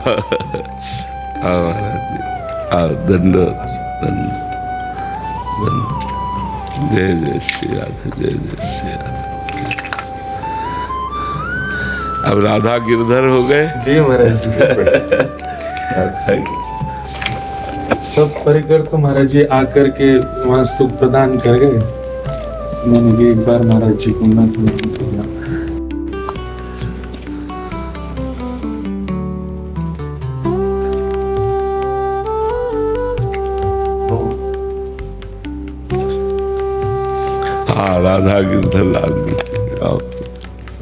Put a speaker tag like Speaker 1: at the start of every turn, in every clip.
Speaker 1: आओ महाराज जी, आओ, दंडोत, दंड, जय जय श्री राधे, जय जय श्री राधे। अब राधा गिरधर हो गए
Speaker 2: जी महाराज जी। सब परिकर तो महाराज जी आकर के वहाँ सुख प्रदान कर गए। मैंने भी एक बार महाराज जी को ना करना।
Speaker 1: हाँ, राधा गिरधर लाल जी, आओ,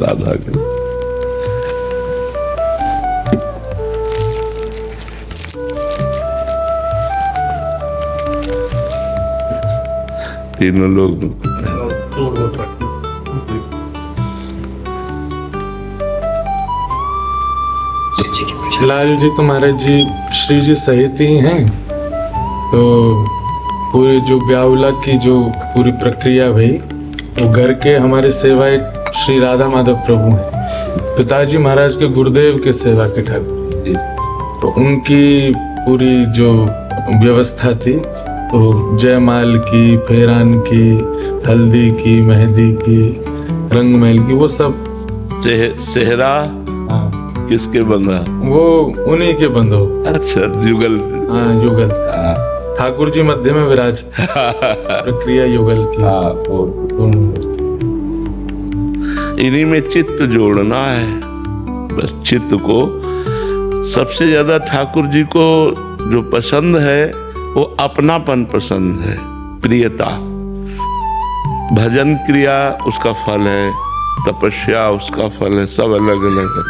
Speaker 1: राधा गिरधर। तीनों लोग
Speaker 2: लाल जी तो महाराज जी श्री जी सहित ही हैं। तो पूरी जो ब्याहुला की जो पूरी प्रक्रिया भई वो घर के हमारे सेवाएं श्री राधा माधव प्रभु हैं। पिताजी महाराज के गुरुदेव के सेवा के ठाकुर जी, तो उनकी पूरी जो व्यवस्था थी, तो जयमाल की, फेरान की, हल्दी की, मेहंदी की, रंगमहल की, वो सब
Speaker 1: सेहरा
Speaker 2: हाँ
Speaker 1: किसके बंधा?
Speaker 2: वो उन्हीं के बंधो।
Speaker 1: अच्छा, युगल।
Speaker 2: हाँ युगल। ठाकुर जी मध्य में विराजते। प्रक्रिया युगल की।
Speaker 1: इन्हीं में चित्त जोड़ना है बस। चित्त को सबसे ज्यादा ठाकुर जी को जो पसंद है वो अपनापन पसंद है, प्रियता। भजन क्रिया उसका फल है, तपस्या उसका फल है, सब अलग अलग है,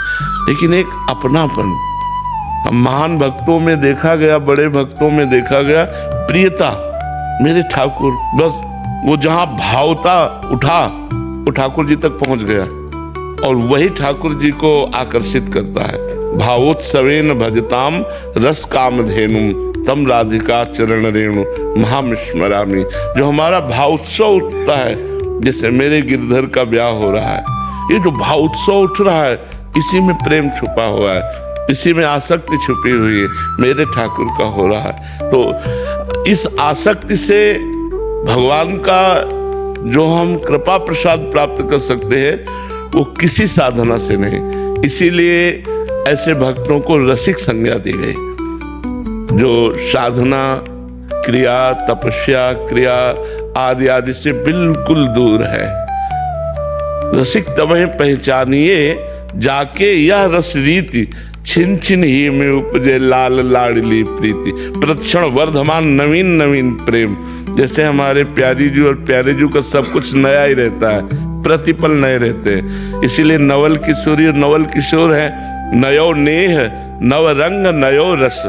Speaker 1: लेकिन एक अपनापन महान भक्तों में देखा गया, बड़े भक्तों में देखा गया, प्रियता। मेरे ठाकुर, बस वो जहां भावता उठा वो ठाकुर जी तक पहुंच गया, और वही ठाकुर जी को आकर्षित करता है। भावोत्सवेन भजताम रस काम धेनुम तम राधिका चरण रेणु महामिस्मरामी। जो हमारा भावोत्सव उठता है, जैसे मेरे गिरधर का ब्याह हो रहा है, ये जो भावोत्सव उठ रहा है, इसी में प्रेम छुपा हुआ है, इसी में आसक्ति छुपी हुई है, मेरे ठाकुर का हो रहा है। तो इस आसक्ति से भगवान का जो हम कृपा प्रसाद प्राप्त कर सकते हैं वो किसी साधना से नहीं। इसीलिए ऐसे भक्तों को रसिक संज्ञा दी गई, जो साधना क्रिया, तपस्या क्रिया आदि आदि से बिल्कुल दूर है। रसिक तमें पहचानिए जाके यह रस रीति, छिन छिन ही में उपजे लाल लाडली प्रीति। प्रतिक्षण वर्धमान नवीन नवीन प्रेम। जैसे हमारे प्यारी जी और प्यारे जी का सब कुछ नया ही रहता है, प्रतिपल नए रहते हैं। इसीलिए नवल किशोरी और नवल किशोर है। नयो नेह नव रंग नयो रस,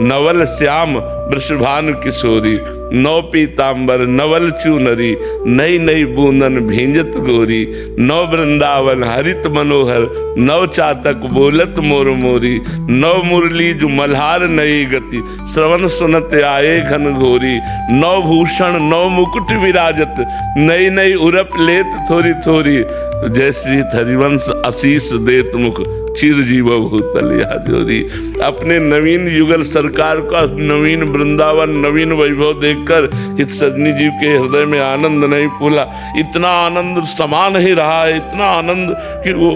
Speaker 1: नवल श्याम वृषभानु किशोरी। नौ पीतांबर नवल चूनरी, नई नई बूंदन भींजत गोरी। नौ वृंदावन हरित मनोहर, नव चातक बोलत मोर मोरी। नौ मुरली जो मल्हार नई गति, श्रवण सुनत आए घन घोरी। नौ भूषण नौ मुकुट विराजत, नई नई उरप लेत थोरी थोरी। जय श्री हरिवंश आशीष देत मुख, चिरजीव भूतल या जोरी। अपने नवीन युगल सरकार का नवीन वृंदावन, नवीन वैभव देखकर इस सजनी जी के हृदय में आनंद नहीं फूला। इतना आनंद समान ही रहा है, इतना आनंद कि वो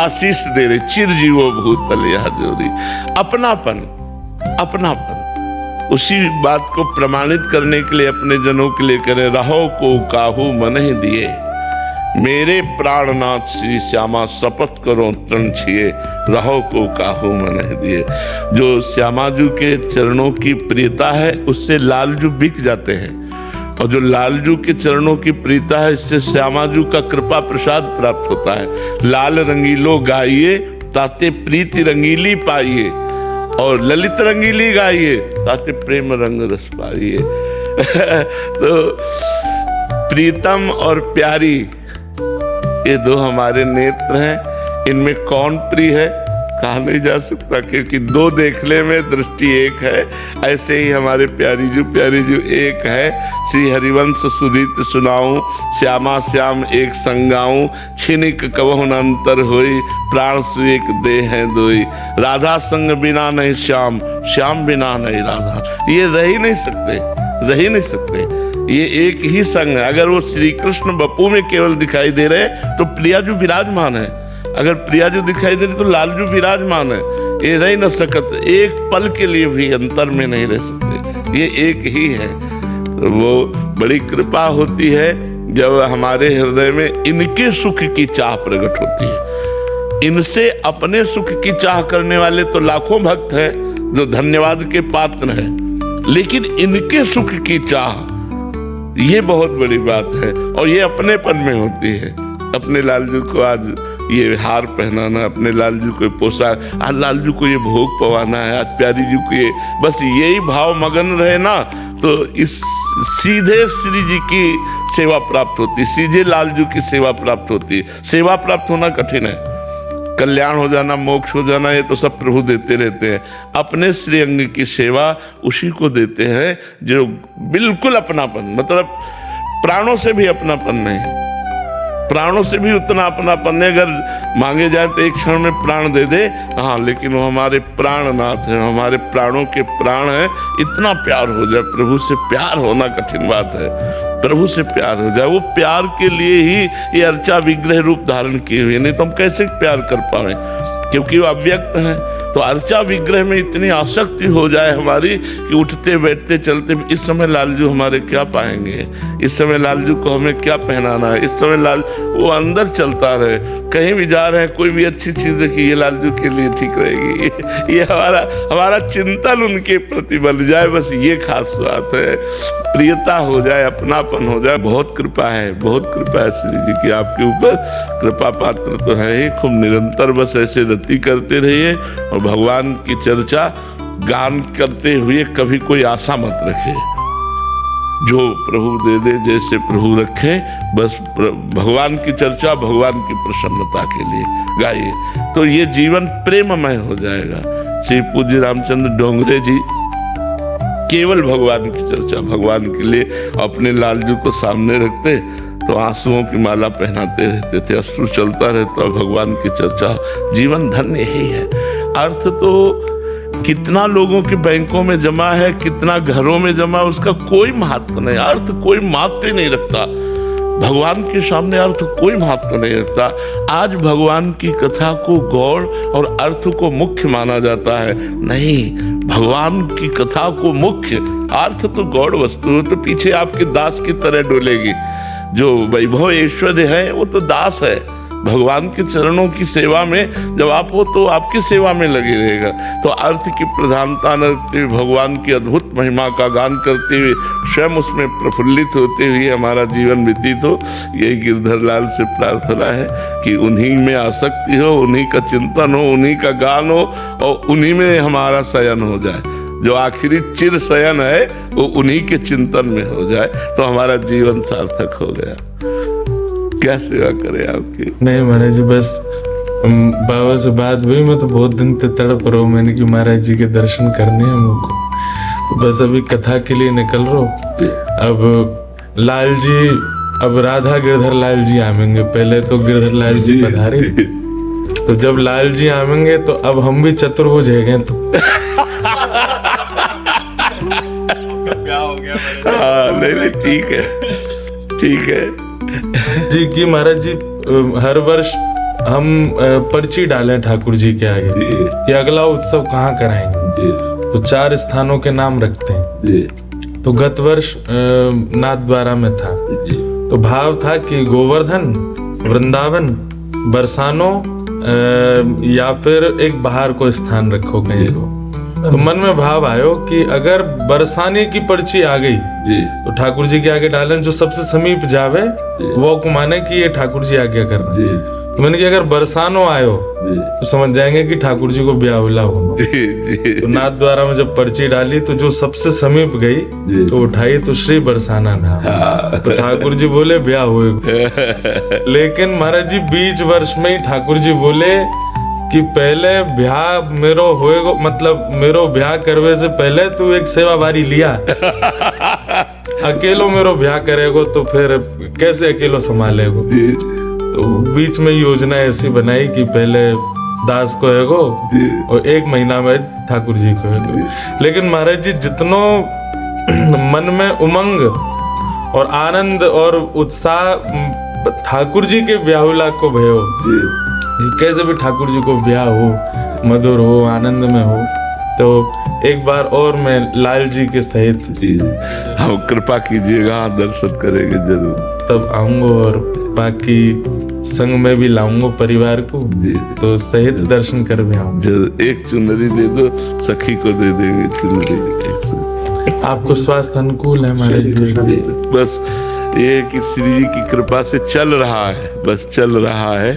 Speaker 1: आशीष दे रहे, चिरजीव भूतल या जोरी। अपनापन, अपनापन। उसी बात को प्रमाणित करने के लिए अपने जनों के लिए करें, रहो को काहू मन ही दिए, मेरे प्राणनाथ श्री श्यामा शपथ करो तृण छिए। रहो को काहू मन दिए। जो श्यामाजू के चरणों की प्रियता है उससे लालजू बिक जाते हैं, और जो लालजू के चरणों की प्रियता है इससे श्यामाजू का कृपा प्रसाद प्राप्त होता है। लाल रंगीलो गाइए ताते प्रीति रंगीली पाइए, और ललित रंगीली गाइए ताते प्रेम रंग रस पाइए। तो प्रीतम और प्यारी ये दो हमारे नेत्र हैं। इनमें कौन प्रिय है? कहा नहीं जा सकता, क्योंकि दो देखने में दृष्टि एक है। ऐसे ही हमारे प्यारी जो एक है। श्री हरिवंश सुरीत सुनाऊं, श्यामा श्याम एक संगाऊं, छिनिक कबहु न अंतर होई, प्राण सु एक देह है दोई, राधा संग बिना नहीं श्याम, श्याम बिना नहीं राधा। ये रह ही नहीं सकते, ये एक ही संग है। अगर वो श्री कृष्ण बपू में केवल दिखाई दे रहे तो प्रियाजू विराजमान है, अगर प्रियाजू दिखाई दे रही तो लालजू विराजमान है। ये रह न सकत, एक पल के लिए भी अंतर में नहीं रह सकते, ये एक ही है। तो वो बड़ी कृपा होती है जब हमारे हृदय में इनके सुख की चाह प्रकट होती है। इनसे अपने सुख की चाह करने वाले तो लाखों भक्त हैं जो धन्यवाद के पात्र हैं, लेकिन इनके सुख की चाह ये बहुत बड़ी बात है, और ये अपनेपन में होती है। अपने लालजू को आज ये हार पहनाना, अपने लालजू को पोशाक, आज लालजू को ये भोग पवाना है, आज प्यारी जी को ये, बस यही भाव मगन रहे ना, तो इस सीधे श्री जी की सेवा प्राप्त होती, सीधे लालजू की सेवा प्राप्त होती। सेवा प्राप्त होना कठिन है, कल्याण हो जाना, मोक्ष हो जाना, ये तो सब प्रभु देते रहते हैं। अपने श्री अंग की सेवा उसी को देते हैं जो बिल्कुल अपनापन, मतलब प्राणों से भी अपनापन नहीं, प्राणों से भी उतना अपनापन नहीं। अगर मांगे जाए तो एक क्षण में प्राण दे दे, हाँ, लेकिन वो हमारे प्राणनाथ हैं, हमारे प्राणों के प्राण हैं। इतना प्यार हो जाए, प्रभु से प्यार होना कठिन बात है, प्रभु से प्यार हो जाए, वो प्यार के लिए ही ये अर्चा विग्रह रूप धारण किए हुए, नहीं तो हम कैसे प्यार कर पाए, क्योंकि वो अव्यक्त हैं। तो अर्चा विग्रह में इतनी आसक्ति हो जाए हमारी कि उठते बैठते चलते, इस समय लालजू हमारे क्या पाएंगे, इस समय लालजू को हमें क्या पहनाना है, इस समय लाल, वो अंदर चलता रहे। कहीं भी जा रहे हैं, कोई भी अच्छी चीज़ देखिए, ये लालजू के लिए ठीक रहेगी, ये हमारा चिंतन उनके प्रति बन जाए, बस ये खास बात है। प्रियता हो जाए, अपनापन हो जाए, बहुत कृपा है, बहुत कृपा है श्री जी की आपके ऊपर। कृपा पात्र तो है ही, खूब निरंतर बस ऐसे रति करते रहिए, और भगवान की चर्चा गान करते हुए कभी कोई आशा मत रखे, जो प्रभु दे दे, जैसे प्रभु रखे, बस भगवान की चर्चा भगवान की प्रसन्नता के लिए गाइए, तो ये जीवन प्रेममय हो जाएगा। श्री पूज्य रामचंद्र डोंगरे जी केवल भगवान की चर्चा, भगवान के लिए अपने लालजू को सामने रखते तो आंसुओं की माला पहनाते रहते थे, अश्रु चलता रहता, भगवान की चर्चा। जीवन धन्य ही है। अर्थ तो कितना लोगों के बैंकों में जमा है, कितना घरों में जमा, उसका कोई महत्व नहीं, अर्थ कोई महत्व नहीं रखता। भगवान के सामने अर्थ कोई महत्व नहीं रखता। आज भगवान की कथा को गौड़ और अर्थ को मुख्य माना जाता है, नहीं, भगवान की कथा को मुख्य, अर्थ तो गौड़ वस्तु है, तो पीछे आपके दास की तरह डोलेगी। जो वैभव ऐश्वर्य है वो तो दास है, भगवान के चरणों की सेवा में जब आप हो तो आपकी सेवा में लगे रहेगा। तो अर्थ की प्रधानता न रखते हुए भगवान की अद्भुत महिमा का गान करते हुए स्वयं उसमें प्रफुल्लित होते हुए हमारा जीवन व्यतीत हो, यही गिरधर लाल से प्रार्थना है कि उन्हीं में आसक्ति हो, उन्हीं का चिंतन हो, उन्हीं का गान हो, और उन्हीं में हमारा शयन हो जाए। जो आखिरी चिर शयन है वो उन्हीं के चिंतन में हो जाए, तो हमारा जीवन सार्थक हो गया। क्या सेवा करे आपकी?
Speaker 2: नहीं महाराज जी, बस बाबा से बात हुई, मैं तो बहुत दिन से तड़प रहा हूँ, मैंने कि महाराज जी के दर्शन करने हैं मुझको, तो बस अभी कथा के लिए निकल रहा हूँ। अब लाल जी, अब राधा गिरधर लाल जी आवेंगे, पहले तो गिरधर लाल जी पधारे, तो जब लाल जी आवेंगे तो अब हम भी चतुर्भुज है गए, तो
Speaker 1: नहीं, ठीक है, ठीक है
Speaker 2: जी। कि महाराज जी हर वर्ष हम पर्ची डालें ठाकुर जी के आगे कि अगला उत्सव कहाँ कराएंगे, तो 4 स्थानों के नाम रखते हैं। तो गत वर्ष नाथद्वारा में था, तो भाव था कि गोवर्धन, वृंदावन, बरसानो या फिर एक बाहर को स्थान रखो कहीं को। तो मन में भाव आयो कि अगर बरसाने की पर्ची आ गई तो ठाकुर जी के आगे डालें, जो सबसे समीप जावे वो को माने कि ये ठाकुर जी आज्ञा कर रहे हैं। तो मैंने कि अगर बरसानो आयो तो समझ जाएंगे कि ठाकुर जी को ब्याहुला हो। तो नाथ द्वारा में जब पर्ची डाली तो जो सबसे समीप गई तो उठाई तो श्री बरसाना नाम, तो ठाकुर जी बोले ब्याह हुए। लेकिन महाराज जी बीच वर्ष में ही ठाकुर जी बोले कि पहले ब्याह मेरो होएगो, मतलब मेरो ब्याह करवे से पहले तू एक सेवा बारी लिया। अकेलो मेरो ब्याह करेगो तो फिर कैसे अकेलो संभालेगो। तो बीच में योजना ऐसी बनाई कि पहले दास को हैगो और 1 महीना में ठाकुर जी को हैगो। लेकिन महाराज जी जितनो मन में उमंग और आनंद और उत्साह ठाकुर जी के ब्याहुला को भयो, कैसे भी ठाकुर जी को ब्याह हो, मधुर हो, आनंद में हो। तो एक बार और मैं लाल जी के सहित
Speaker 1: हम कृपा कीजिएगा, दर्शन करेंगे जरूर।
Speaker 2: तब आऊंगा और बाकी संग में भी लाऊंगा परिवार को, तो सहित दर्शन कर भी आऊंगा।
Speaker 1: जरूर एक चुनरी दे दो, सखी को दे देंगे चुनरी।
Speaker 2: आपको स्वास्थ्य अनुकूल है महाराज जी?
Speaker 1: बस ये है कि श्री जी की कृपा से चल रहा है, बस चल रहा है।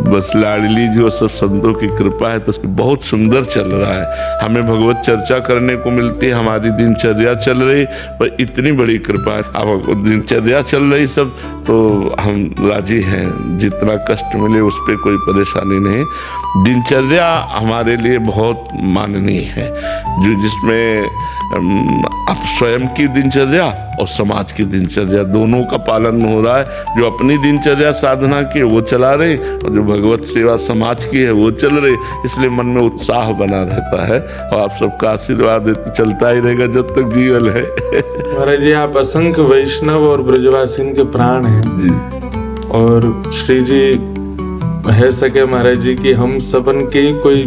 Speaker 1: बस लाडली जी और सब संतों की कृपा है तो बहुत सुंदर चल रहा है। हमें भगवत चर्चा करने को मिलती है, हमारी दिनचर्या चल रही, पर इतनी बड़ी कृपा है। अब दिनचर्या चल रही सब तो हम राजी हैं, जितना कष्ट मिले उस पर कोई परेशानी नहीं। दिनचर्या हमारे लिए बहुत माननीय है, जो जिसमें आप स्वयं की दिनचर्या और समाज की दिनचर्या दोनों का पालन हो रहा है। जो अपनी दिनचर्या साधना की है वो चला रहे और जो भगवत सेवा समाज की है वो चल रही, इसलिए मन में उत्साह बना रहता है। और आप सबका आशीर्वाद चलता ही रहेगा जब तक जीवन है।
Speaker 2: महाराज जी आप असंख्य वैष्णव और ब्रजवासी के प्राण हैं
Speaker 1: जी।
Speaker 2: और श्री जी है सके महाराज जी कि हम सबन के ही कोई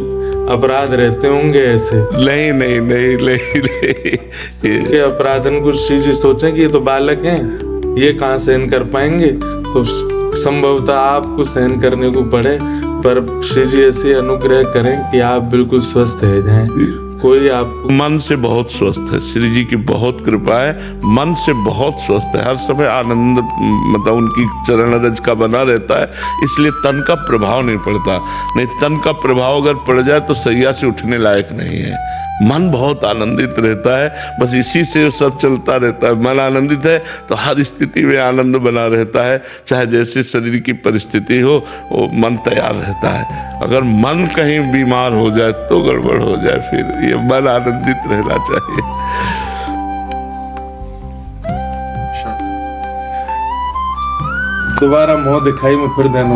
Speaker 2: अपराध रहते होंगे ऐसे?
Speaker 1: नहीं नहीं नहीं नहीं, नहीं।
Speaker 2: के अपराधन को श्री जी सोचें कि ये तो बालक हैं, ये कहाँ सहन कर पाएंगे, तो संभवतः आपको सहन करने को पड़े। पर श्री जी ऐसे अनुग्रह करें कि आप बिल्कुल स्वस्थ रह जाएं, कोई आपको
Speaker 1: मन से बहुत स्वस्थ है। श्री जी की बहुत कृपा है, मन से बहुत स्वस्थ है, हर समय आनंद मतलब उनकी चरण रज का बना रहता है, इसलिए तन का प्रभाव नहीं पड़ता। नहीं, तन का प्रभाव अगर पड़ जाए तो सैया से उठने लायक नहीं है। मन बहुत आनंदित रहता है, बस इसी से सब चलता रहता है। मन आनंदित है तो हर स्थिति में आनंद बना रहता है, चाहे जैसे शरीर की परिस्थिति हो वो मन तैयार रहता है। अगर मन कहीं बीमार हो जाए तो गड़बड़ हो जाए, फिर ये मन आनंदित रहना चाहिए।
Speaker 2: दोबारा मुंह दिखाई में फिर देना।